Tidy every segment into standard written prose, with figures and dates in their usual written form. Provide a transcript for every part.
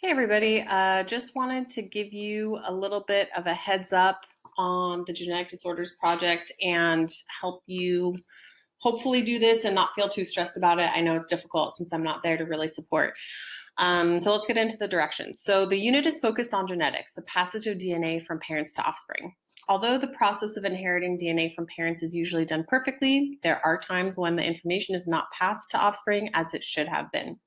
Hey everybody, just wanted to give you a little bit of a heads up on the Genetic Disorders Project and help you hopefully do this and not feel too stressed about it. I know it's difficult since I'm not there to really support. So let's get into the directions. So the unit is focused on genetics, the passage of DNA from parents to offspring. Although the process of inheriting DNA from parents is usually done perfectly, there are times when the information is not passed to offspring as it should have been.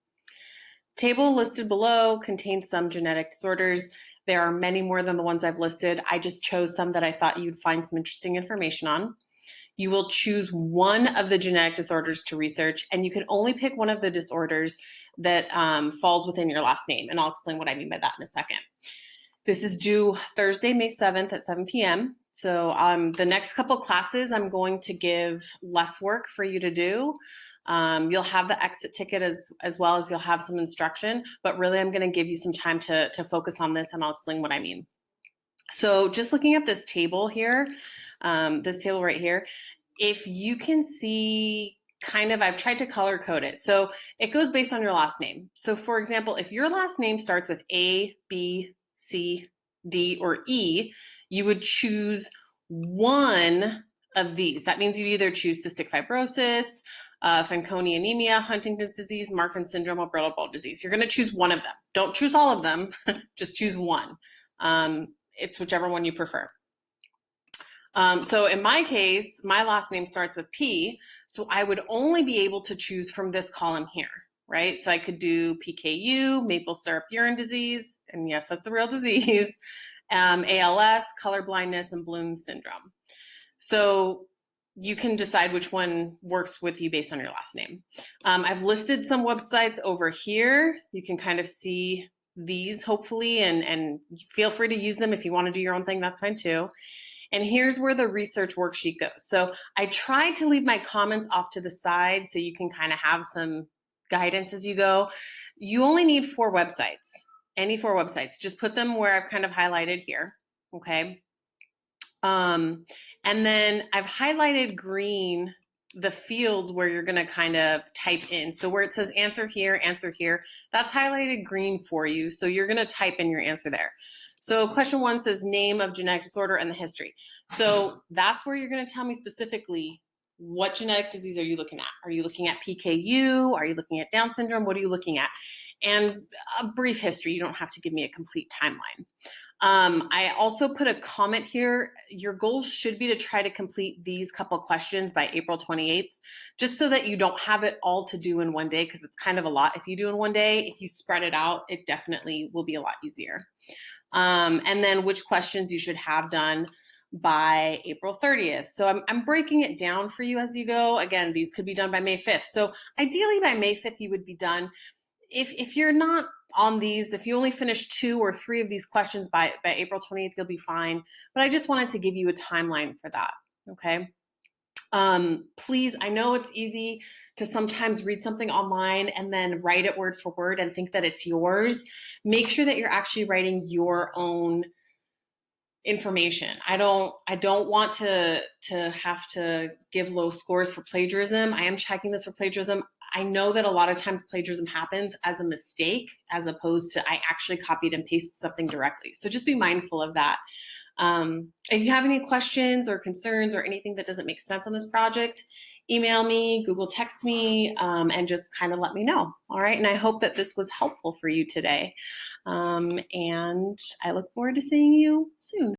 Table listed below contains some genetic disorders. There are many more than the ones I've listed. I just chose some that I thought you'd find some interesting information on. You will choose one of the genetic disorders to research, and you can only pick one of the disorders that falls within your last name, and I'll explain what I mean by that in a second. This is due Thursday, May 7th at 7 p.m. So the next couple classes, I'm going to give less work for you to do. You'll have the exit ticket as well as you'll have some instruction, but really I'm going to give you some time to focus on this, and I'll explain what I mean. So just looking at this table here, this table right here, if you can see I've tried to color code it. So it goes based on your last name. So for example, if your last name starts with A, B, C, D, or E, you would choose one of these. That means you'd either choose cystic fibrosis, Fanconi anemia, Huntington's disease, Marfan syndrome, or brittle bone disease. You're going to choose one of them. Don't choose all of them. Just choose one. It's whichever one you prefer. So in my case, my last name starts with P, so I would only be able to choose from this column here, right? So I could do PKU, maple syrup urine disease, and yes, that's a real disease, ALS, color blindness, and Bloom syndrome. So you can decide which one works with you based on your last name. I've listed some websites over here. You can kind of see these hopefully, and feel free to use them if you want to do your own thing, that's fine too. And here's where the research worksheet goes. So I tried to leave my comments off to the side so you can kind of have some guidance as you go. You only need 4 websites, any 4 websites. Just put them where I've kind of highlighted here, okay? And then I've highlighted green the fields where you're going to kind of type in. So where it says answer here, that's highlighted green for you. So you're going to type in your answer there. So question 1 says name of genetic disorder and the history. So that's where you're going to tell me specifically what genetic disease are you looking at? Are you looking at PKU? Are you looking at Down syndrome? What are you looking at? And a brief history. You don't have to give me a complete timeline. I also put a comment here. Your goal should be to try to complete these couple questions by April 28th, just so that you don't have it all to do in one day, because it's kind of a lot if you do in one day. If you spread it out, it definitely will be a lot easier. And then which questions you should have done by April 30th. So I'm breaking it down for you as you go. Again, these could be done by May 5th. So ideally by May 5th, you would be done. If you're not on these, if you only finish 2 or 3 of these questions by April 20th, you'll be fine. But I just wanted to give you a timeline for that, okay? Please, I know it's easy to sometimes read something online and then write it word for word and think that it's yours. Make sure that you're actually writing your own information. I don't want to have to give low scores for plagiarism. I am checking this for plagiarism. I know that a lot of times plagiarism happens as a mistake as opposed to I actually copied and pasted something directly. So just be mindful of that. If you have any questions or concerns or anything that doesn't make sense on this project, email me, Google text me, and just kind of let me know. All right. And I hope that this was helpful for you today. And I look forward to seeing you soon.